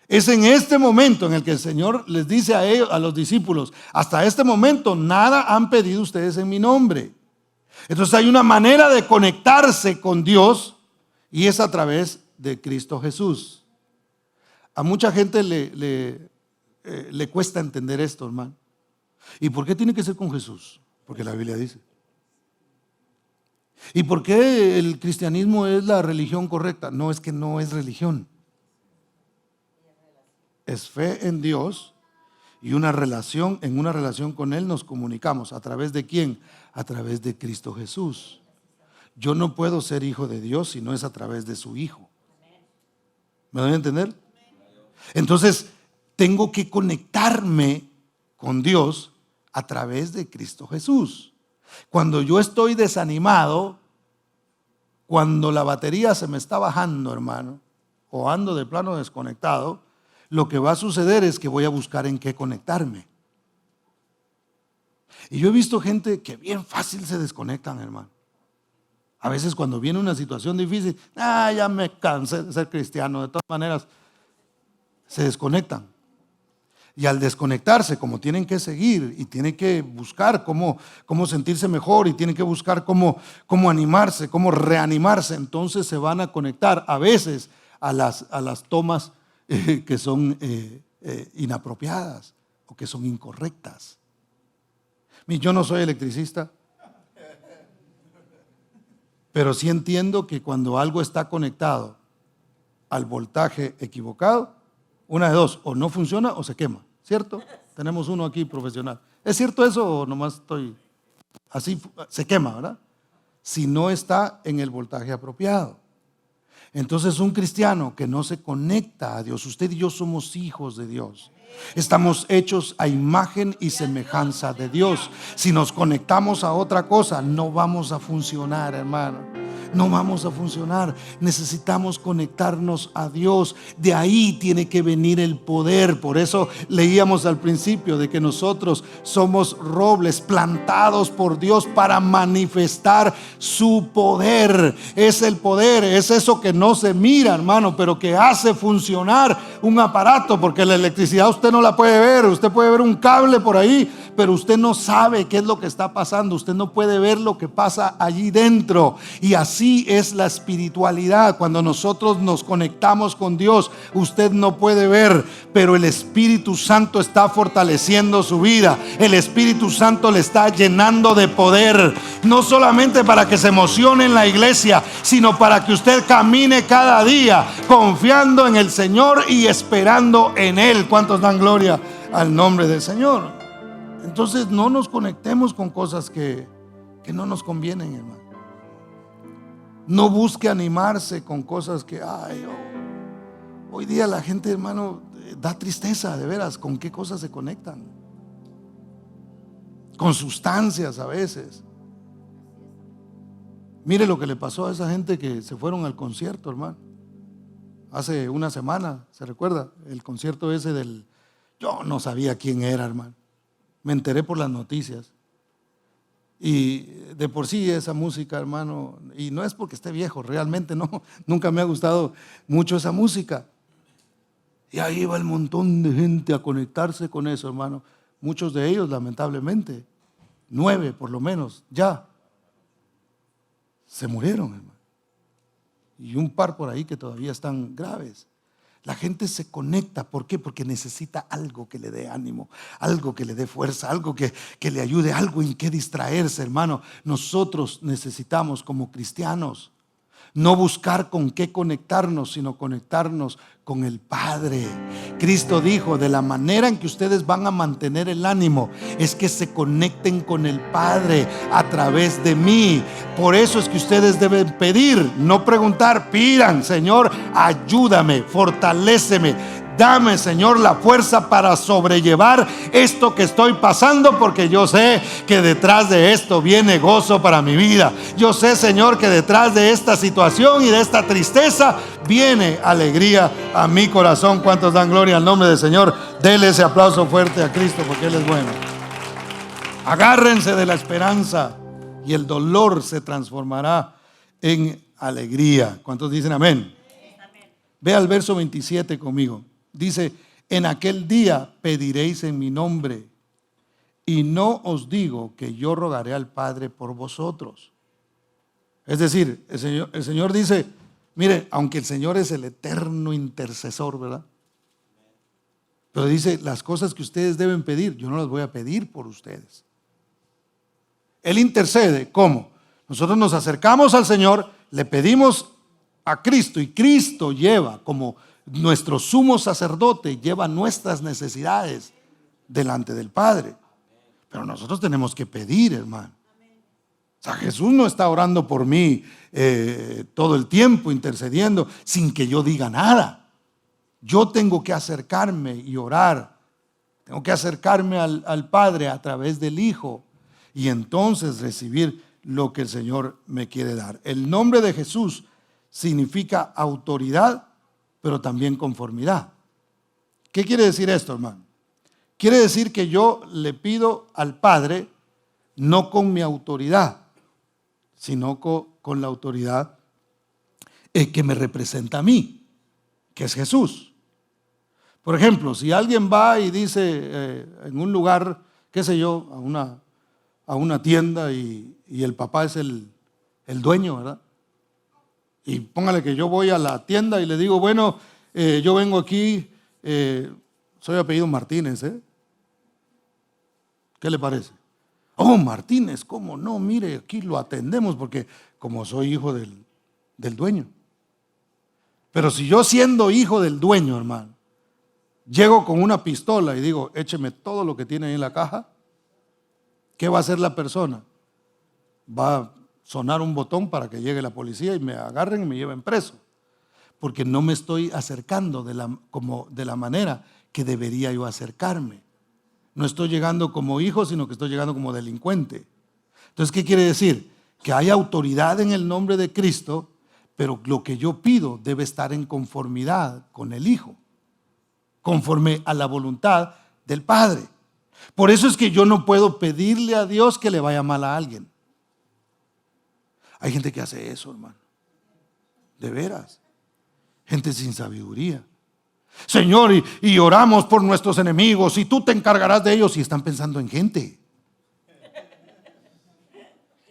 Es en este momento en el que el Señor les dice a ellos, a los discípulos: hasta este momento nada han pedido ustedes en mi nombre. Entonces hay una manera de conectarse con Dios, y es a través de Cristo Jesús. A mucha gente le cuesta entender esto, hermano. ¿Y por qué tiene que ser con Jesús? Porque la Biblia dice. ¿Y por qué el cristianismo es la religión correcta? No, es que no es religión. Es fe en Dios y una relación. En una relación con Él nos comunicamos. ¿A través de quién? A través de Cristo Jesús. Yo no puedo ser hijo de Dios si no es a través de su Hijo. ¿Me doy a entender? Entonces, tengo que conectarme con Dios a través de Cristo Jesús. Cuando yo estoy desanimado, cuando la batería se me está bajando, hermano, o ando de plano desconectado, lo que va a suceder es que voy a buscar en qué conectarme. Y yo he visto gente que bien fácil se desconectan, hermano. A veces cuando viene una situación difícil, ya me cansé de ser cristiano. De todas maneras, se desconectan. Y al desconectarse, como tienen que seguir y tienen que buscar cómo sentirse mejor, y tienen que buscar cómo animarse, cómo reanimarse, entonces se van a conectar a veces a las tomas que son inapropiadas o que son incorrectas. Yo no soy electricista, pero sí entiendo que cuando algo está conectado al voltaje equivocado, una de dos: o no funciona o se quema, ¿cierto? Tenemos uno aquí profesional. ¿Es cierto eso o nomás estoy así? Se quema, ¿verdad? Si no está en el voltaje apropiado. Entonces, un cristiano que no se conecta a Dios, usted y yo somos hijos de Dios. Estamos hechos a imagen y semejanza de Dios. Si nos conectamos a otra cosa, no vamos a funcionar, hermano. No vamos a funcionar. Necesitamos conectarnos a Dios. De ahí tiene que venir el poder. Por eso leíamos al principio de que nosotros somos robles plantados por Dios para manifestar su poder. Es el poder, es eso que no se mira, hermano, pero que hace funcionar un aparato, porque la electricidad usted no la puede ver. Usted puede ver un cable por ahí, pero usted no sabe qué es lo que está pasando. Usted no puede ver lo que pasa allí dentro. Y así es la espiritualidad. Cuando nosotros nos conectamos con Dios, usted no puede ver, pero el Espíritu Santo está fortaleciendo su vida. El Espíritu Santo le está llenando de poder, no solamente para que se emocione en la iglesia, sino para que usted camine cada día confiando en el Señor y esperando en Él. ¿Cuántos dan gloria al nombre del Señor? Entonces, no nos conectemos con cosas que no nos convienen, hermano. No busque animarse con cosas que hoy día la gente, hermano, da tristeza, de veras. ¿Con qué cosas se conectan? Con sustancias a veces. Mire lo que le pasó a esa gente que se fueron al concierto, hermano. Hace una semana, ¿se recuerda? El concierto ese yo no sabía quién era, hermano. Me enteré por las noticias. Y de por sí esa música, hermano, y no es porque esté viejo, realmente no, nunca me ha gustado mucho esa música. Y ahí va el montón de gente a conectarse con eso, hermano. Muchos de ellos, lamentablemente, 9 por lo menos, ya se murieron, hermano. Y un par por ahí que todavía están graves. La gente se conecta, ¿por qué? Porque necesita algo que le dé ánimo, algo que le dé fuerza, algo que le ayude, algo en que distraerse, hermano. Nosotros necesitamos como cristianos No buscar con qué conectarnos, sino conectarnos con el Padre. Cristo dijo, de la manera en que ustedes van a mantener el ánimo es que se conecten con el Padre a través de mí. Por eso es que ustedes deben pedir, no preguntar. Pidan: Señor, ayúdame, fortaléceme. Dame, Señor, la fuerza para sobrellevar esto que estoy pasando, porque yo sé que detrás de esto viene gozo para mi vida. Yo sé, Señor, que detrás de esta situación y de esta tristeza viene alegría a mi corazón. ¿Cuántos dan gloria al nombre del Señor? Dele ese aplauso fuerte a Cristo, porque Él es bueno. Agárrense de la esperanza y el dolor se transformará en alegría. ¿Cuántos dicen amén? Ve al verso 27 conmigo. Dice: en aquel día pediréis en mi nombre, y no os digo que yo rogaré al Padre por vosotros. Es decir, el Señor dice: mire, aunque el Señor es el eterno intercesor, ¿verdad? Pero dice, las cosas que ustedes deben pedir, yo no las voy a pedir por ustedes. Él intercede. ¿Cómo? Nosotros nos acercamos al Señor, le pedimos a Cristo, y Cristo lleva, como nuestro sumo sacerdote, lleva nuestras necesidades delante del Padre. Pero nosotros tenemos que pedir, hermano. O sea, Jesús no está orando por mí todo el tiempo, intercediendo sin que yo diga nada. Yo tengo que acercarme y orar. Tengo que acercarme al Padre a través del Hijo, y entonces recibir lo que el Señor me quiere dar. El nombre de Jesús significa autoridad, pero también conformidad. ¿Qué quiere decir esto, hermano? Quiere decir que yo le pido al Padre no con mi autoridad, sino con la autoridad que me representa a mí, que es Jesús. Por ejemplo, si alguien va y dice en un lugar, qué sé yo, a una tienda, y el papá es el dueño, ¿verdad? Y póngale que yo voy a la tienda y le digo: bueno, yo vengo aquí, soy apellido Martínez, ¿qué le parece? Oh, Martínez, ¿cómo no? Mire, aquí lo atendemos, porque como soy hijo del dueño. Pero si yo, siendo hijo del dueño, hermano, llego con una pistola y digo: écheme todo lo que tiene ahí en la caja, ¿qué va a hacer la persona? Va a sonar un botón para que llegue la policía y me agarren y me lleven preso, porque no me estoy acercando de la manera que debería yo acercarme. No estoy llegando como hijo, sino que estoy llegando como delincuente. Entonces, ¿qué quiere decir? Que hay autoridad en el nombre de Cristo, pero lo que yo pido debe estar en conformidad con el Hijo, conforme a la voluntad del Padre. Por eso es que yo no puedo pedirle a Dios que le vaya mal a alguien. Hay gente que hace eso, hermano. De veras. Gente sin sabiduría. Señor, y oramos por nuestros enemigos, y tú te encargarás de ellos, y están pensando en gente.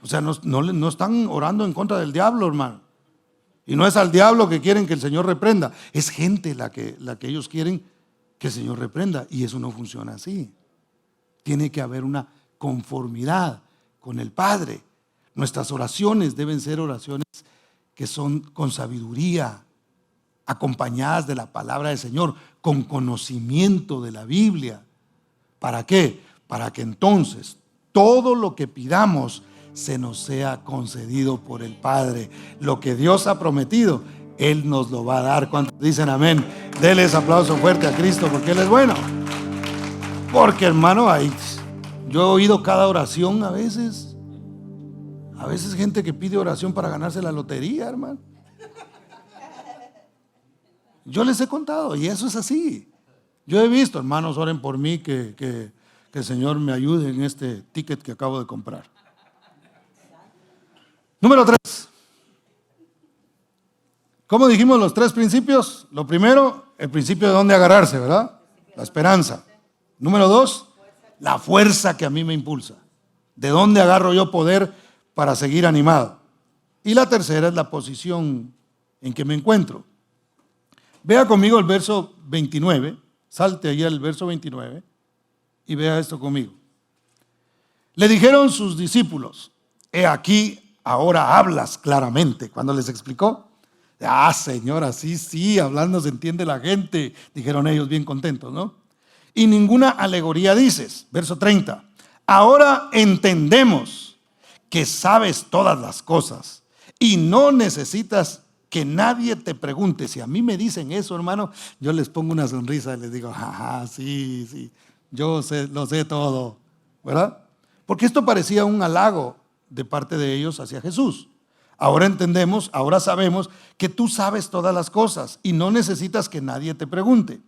O sea, no están orando en contra del diablo, hermano. Y no es al diablo que quieren que el Señor reprenda. Es gente la que ellos quieren que el Señor reprenda. Y eso no funciona así. Tiene que haber una conformidad con el Padre. Nuestras oraciones deben ser oraciones que son con sabiduría, acompañadas de la palabra del Señor, con conocimiento de la Biblia. ¿Para qué? Para que entonces todo lo que pidamos se nos sea concedido por el Padre. Lo que Dios ha prometido, Él nos lo va a dar. ¿Cuántos dicen amén? Denle ese aplauso fuerte a Cristo, porque Él es bueno. Porque, hermano, yo he oído cada oración a veces. A veces gente que pide oración para ganarse la lotería, hermano. Yo les he contado, y eso es así. Yo he visto: hermanos, oren por mí, que el Señor me ayude en este ticket que acabo de comprar. Número 3. ¿Cómo dijimos los 3 principios? Lo primero, el principio de dónde agarrarse, ¿verdad? La esperanza. Número 2, la fuerza que a mí me impulsa. ¿De dónde agarro yo poder para seguir animado? Y la tercera es la posición en que me encuentro. Vea conmigo el verso 29, salte allá al verso 29 y vea esto conmigo. Le dijeron sus discípulos: he aquí, ahora hablas claramente. Cuando les explicó, señora, sí, hablando se entiende la gente, dijeron ellos bien contentos, ¿no? Y ninguna alegoría dices. Verso 30. Ahora entendemos que sabes todas las cosas y no necesitas que nadie te pregunte. Si a mí me dicen eso, hermano, yo les pongo una sonrisa y les digo, sí, yo lo sé todo, ¿verdad? Porque esto parecía un halago de parte de ellos hacia Jesús. Ahora entendemos, ahora sabemos que tú sabes todas las cosas y no necesitas que nadie te pregunte.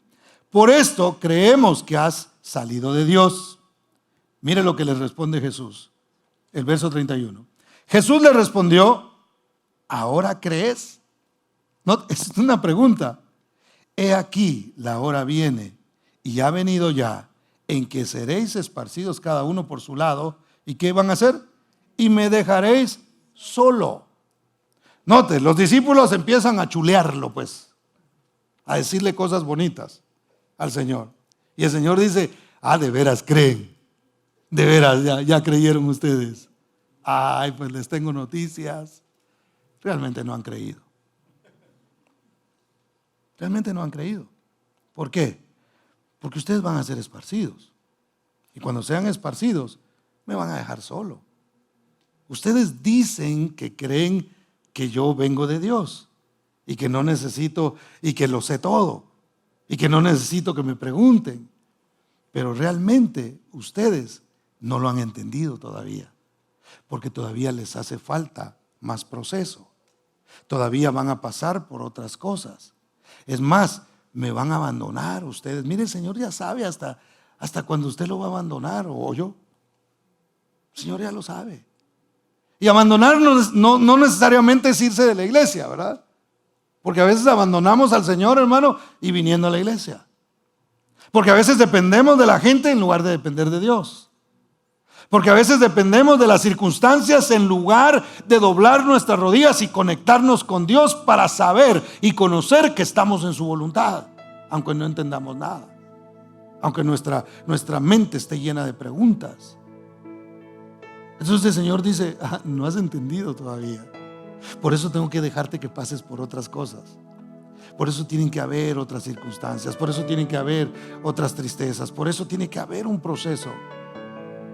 Por esto creemos que has salido de Dios. Mire lo que les responde Jesús. El verso 31. Jesús le respondió, ¿ahora crees? No, es una pregunta. He aquí, la hora viene y ha venido ya en que seréis esparcidos cada uno por su lado. ¿Y qué van a hacer? Y me dejaréis solo. Note, los discípulos empiezan a chulearlo, pues, a decirle cosas bonitas al Señor. Y el Señor dice, de veras creen, de veras ya creyeron ustedes. Pues les tengo noticias. Realmente no han creído. Realmente no han creído. ¿Por qué? Porque ustedes van a ser esparcidos. Y cuando sean esparcidos, me van a dejar solo. Ustedes dicen que creen que yo vengo de Dios y que no necesito y que lo sé todo y que no necesito que me pregunten. Pero realmente ustedes no lo han entendido todavía, porque todavía les hace falta más proceso. Todavía van a pasar por otras cosas. Es más, me van a abandonar ustedes. Mire, el Señor ya sabe hasta cuando usted lo va a abandonar o yo. El Señor ya lo sabe. Y abandonarnos no necesariamente es irse de la iglesia, ¿verdad? Porque a veces abandonamos al Señor, hermano, y viniendo a la iglesia. Porque a veces dependemos de la gente en lugar de depender de Dios. Porque a veces dependemos de las circunstancias en lugar de doblar nuestras rodillas y conectarnos con Dios para saber y conocer que estamos en su voluntad, aunque no entendamos nada, aunque nuestra mente esté llena de preguntas. Entonces el Señor dice, no has entendido todavía. Por eso tengo que dejarte que pases por otras cosas. Por eso tienen que haber otras circunstancias. Por eso tienen que haber otras tristezas. Por eso tiene que haber un proceso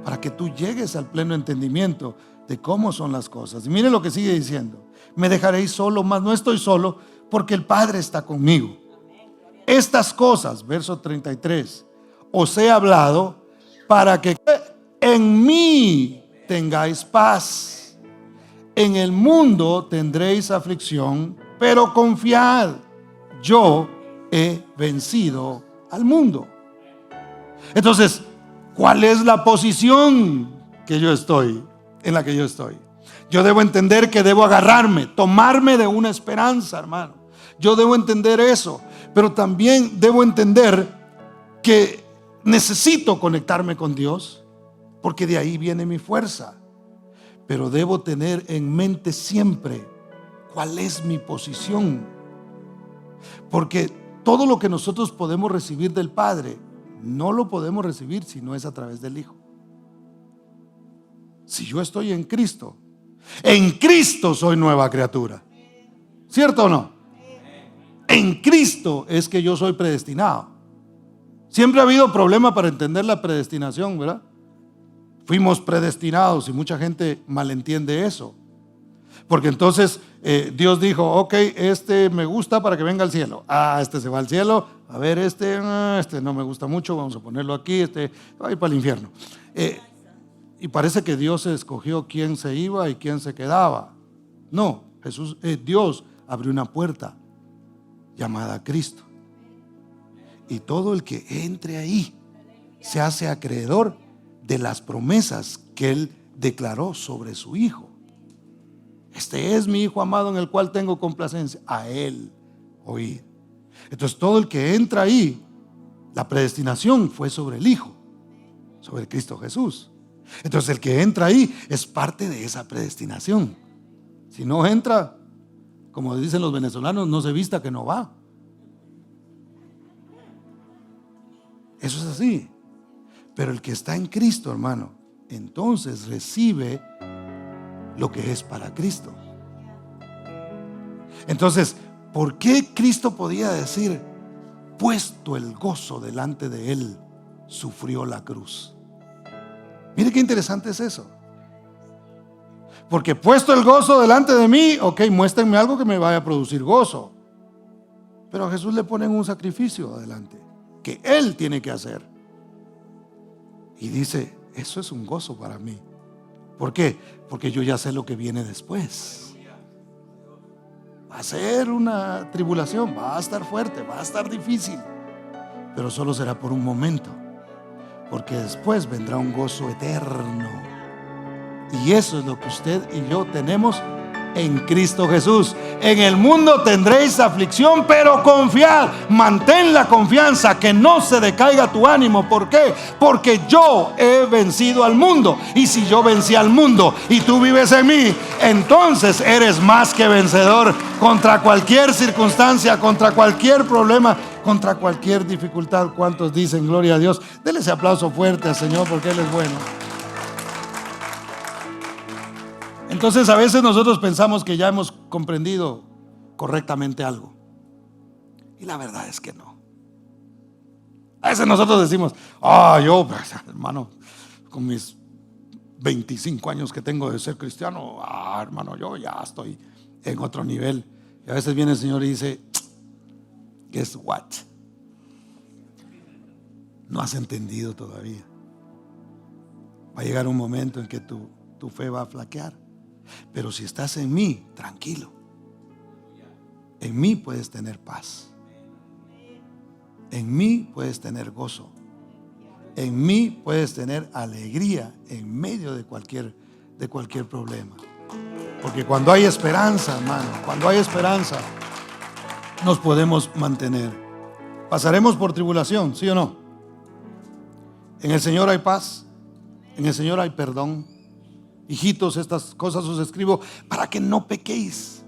para que tú llegues al pleno entendimiento de cómo son las cosas. Y mire lo que sigue diciendo. Me dejaréis solo, mas no estoy solo, porque el Padre está conmigo. Estas cosas, verso 33, os he hablado para que en mí tengáis paz. En el mundo tendréis aflicción, pero confiad, yo he vencido al mundo. Entonces, ¿cuál es la posición en la que yo estoy? Yo debo entender que debo agarrarme, tomarme de una esperanza, hermano. Yo debo entender eso, pero también debo entender que necesito conectarme con Dios, porque de ahí viene mi fuerza. Pero debo tener en mente siempre cuál es mi posición, porque todo lo que nosotros podemos recibir del Padre no lo podemos recibir si no es a través del Hijo. Si yo estoy en Cristo soy nueva criatura. ¿Cierto o no? En Cristo es que yo soy predestinado. Siempre ha habido problema para entender la predestinación, ¿verdad? Fuimos predestinados y mucha gente malentiende eso. Porque entonces Dios dijo, ok, este me gusta para que venga al cielo. Este se va al cielo. A ver, este no me gusta mucho, vamos a ponerlo aquí. Este va a ir para el infierno. Y parece que Dios escogió quién se iba y quién se quedaba. No, Dios abrió una puerta llamada Cristo. Y todo el que entre ahí se hace acreedor de las promesas que Él declaró sobre su Hijo. Este es mi Hijo amado en el cual tengo complacencia. A Él oír. Entonces todo el que entra ahí, la predestinación fue sobre el Hijo, sobre Cristo Jesús. Entonces el que entra ahí es parte de esa predestinación. Si no entra, como dicen los venezolanos, no se vista que no va. Eso es así. Pero el que está en Cristo, hermano, entonces recibe lo que es para Cristo. Entonces, ¿por qué Cristo podía decir, puesto el gozo delante de él, sufrió la cruz? Mire qué interesante es eso. Porque puesto el gozo delante de mí, ok, muéstrenme algo que me vaya a producir gozo. Pero a Jesús le ponen un sacrificio adelante que él tiene que hacer. Y dice, eso es un gozo para mí. ¿Por qué? Porque yo ya sé lo que viene después. Va a ser una tribulación, va a estar fuerte, va a estar difícil, pero solo será por un momento, porque después vendrá un gozo eterno. Y eso es lo que usted y yo tenemos en Cristo Jesús. En el mundo tendréis aflicción, pero confiad, mantén la confianza, que no se decaiga tu ánimo. ¿Por qué? Porque yo he vencido al mundo. Y si yo vencí al mundo y tú vives en mí, entonces eres más que vencedor contra cualquier circunstancia, contra cualquier problema, contra cualquier dificultad. ¿Cuántos dicen gloria a Dios? Denle ese aplauso fuerte al Señor, porque Él es bueno. Entonces a veces nosotros pensamos que ya hemos comprendido correctamente algo, y la verdad es que no. A veces nosotros decimos, yo, hermano, con mis 25 años que tengo de ser cristiano, hermano, yo ya estoy en otro nivel. Y a veces viene el Señor y dice, guess what? No has entendido todavía. Va a llegar un momento en que tu fe va a flaquear. Pero si estás en mí, tranquilo. En mí puedes tener paz. En mí puedes tener gozo. En mí puedes tener alegría en medio de cualquier problema. Porque cuando hay esperanza, hermano, cuando hay esperanza, nos podemos mantener. Pasaremos por tribulación, ¿sí o no? En el Señor hay paz. En el Señor hay perdón. Hijitos, estas cosas os escribo para que no pequéis.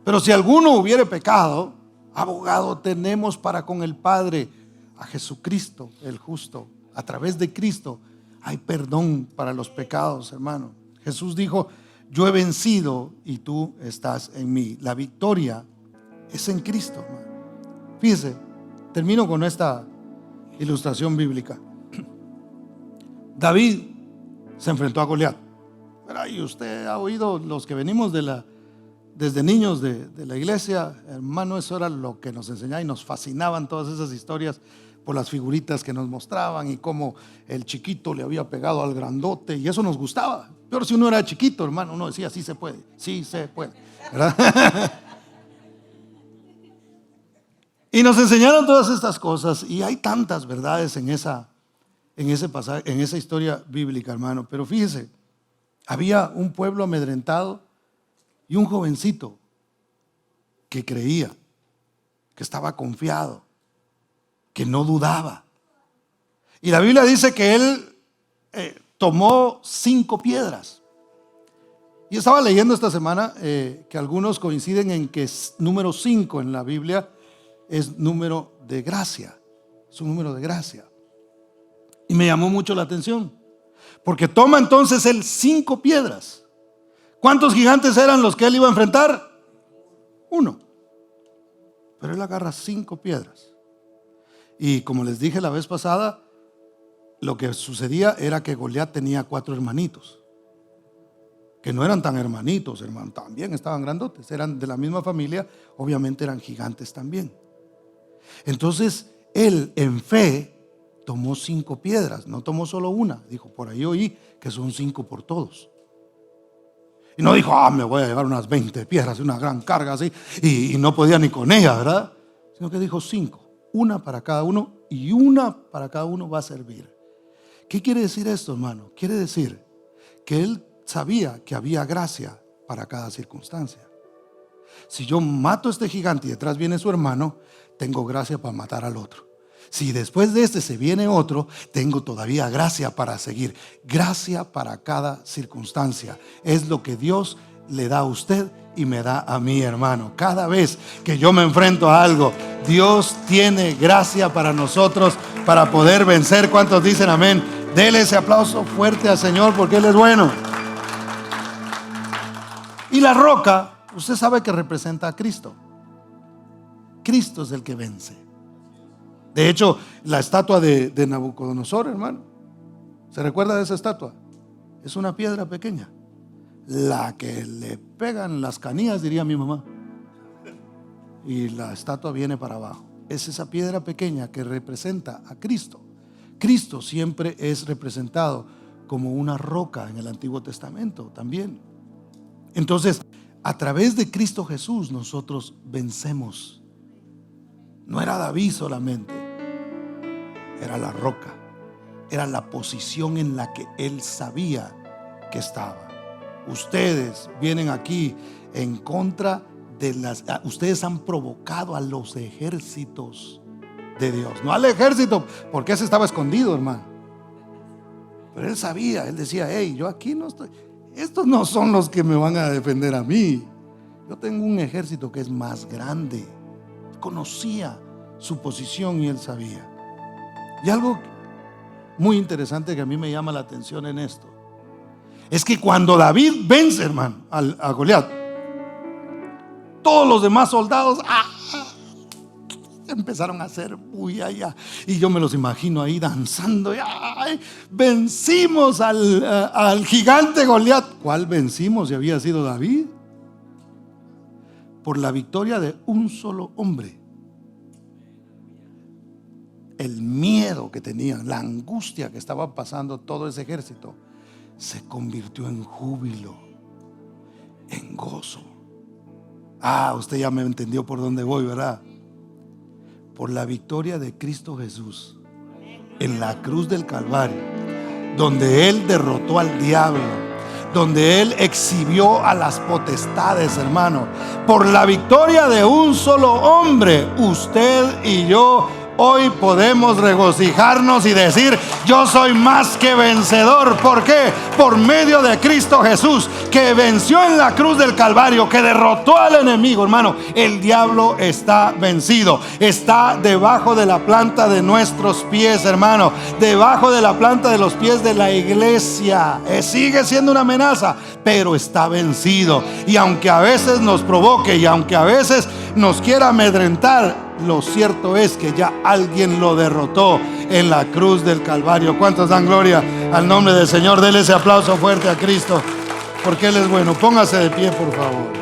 Pero si alguno hubiere pecado, abogado tenemos para con el Padre, a Jesucristo el justo. A través de Cristo hay perdón para los pecados, hermano. Jesús dijo, yo he vencido y tú estás en mí. La victoria es en Cristo, hermano. Fíjese, termino con esta ilustración bíblica. David se enfrentó a Goliat. Y usted ha oído, los que venimos desde niños de la iglesia, hermano, eso era lo que nos enseñaba y nos fascinaban todas esas historias por las figuritas que nos mostraban y cómo el chiquito le había pegado al grandote, y eso nos gustaba. Pero si uno era chiquito, hermano, uno decía, sí se puede, ¿verdad? Y nos enseñaron todas estas cosas, y hay tantas verdades en ese pasaje, en esa historia bíblica, hermano. Pero fíjese, había un pueblo amedrentado y un jovencito que creía, que estaba confiado, que no dudaba. Y la Biblia dice que él tomó 5 piedras. Y estaba leyendo esta semana que algunos coinciden en que número 5 en la Biblia es número de gracia. Es un número de gracia. Y me llamó mucho la atención, porque toma entonces él 5 piedras. ¿Cuántos gigantes eran los que él iba a enfrentar? 1. Pero él agarra 5 piedras. Y como les dije la vez pasada, lo que sucedía era que Goliat tenía 4 hermanitos, que no eran tan hermanitos, hermano, también estaban grandotes, eran de la misma familia, obviamente eran gigantes también. Entonces él en fe tomó 5 piedras, no tomó solo una. Dijo, por ahí oí que son 5 por todos. Y no dijo, me voy a llevar unas 20 piedras, una gran carga así, y no podía ni con ella, ¿verdad? Sino que dijo 5, una para cada uno, y una para cada uno va a servir. ¿Qué quiere decir esto, hermano? Quiere decir que él sabía que había gracia para cada circunstancia. Si yo mato a este gigante y detrás viene su hermano, tengo gracia para matar al otro. Si después de este se viene otro, tengo todavía gracia para seguir. Gracia para cada circunstancia. Es lo que Dios le da a usted y me da a mí, hermano. Cada vez que yo me enfrento a algo, Dios tiene gracia para nosotros para poder vencer. ¿Cuántos dicen amén? Dele ese aplauso fuerte al Señor, porque Él es bueno. Y la roca, usted sabe que representa a Cristo. Cristo es el que vence. De hecho, la estatua de Nabucodonosor, hermano, ¿se recuerda de esa estatua? Es una piedra pequeña, la que le pegan las canillas, diría mi mamá, y la estatua viene para abajo. Es esa piedra pequeña que representa a Cristo. Cristo siempre es representado como una roca en el Antiguo Testamento también. Entonces, a través de Cristo Jesús nosotros vencemos. No era David solamente, era la roca, era la posición en la que él sabía que estaba. Ustedes vienen aquí en contra de ustedes han provocado a los ejércitos de Dios, no al ejército, porque ese estaba escondido, hermano. Pero él sabía, él decía: hey, yo aquí no estoy, estos no son los que me van a defender a mí. Yo tengo un ejército que es más grande. Conocía su posición y él sabía. Y algo muy interesante que a mí me llama la atención en esto es que cuando David vence, hermano, a Goliat, todos los demás soldados empezaron a hacer bulla ya. Y yo me los imagino ahí danzando. Vencimos al gigante Goliat. ¿Cuál vencimos si había sido David? Por la victoria de un solo hombre. El miedo que tenían, la angustia que estaba pasando todo ese ejército, se convirtió en júbilo, en gozo. Usted ya me entendió por dónde voy, ¿verdad? Por la victoria de Cristo Jesús en la cruz del Calvario, donde Él derrotó al diablo, donde Él exhibió a las potestades, hermano. Por la victoria de un solo hombre, usted y yo hoy podemos regocijarnos y decir: yo soy más que vencedor. ¿Por qué? Por medio de Cristo Jesús, que venció en la cruz del Calvario, que derrotó al enemigo, hermano. El diablo está vencido. Está debajo de la planta de nuestros pies, hermano. Debajo de la planta de los pies de la iglesia. Sigue siendo una amenaza, pero está vencido. Y aunque a veces nos provoque, y aunque a veces nos quiera amedrentar, lo cierto es que ya alguien lo derrotó en la cruz del Calvario. ¿Cuántos dan gloria al nombre del Señor? Denle ese aplauso fuerte a Cristo, porque Él es bueno. Póngase de pie, por favor.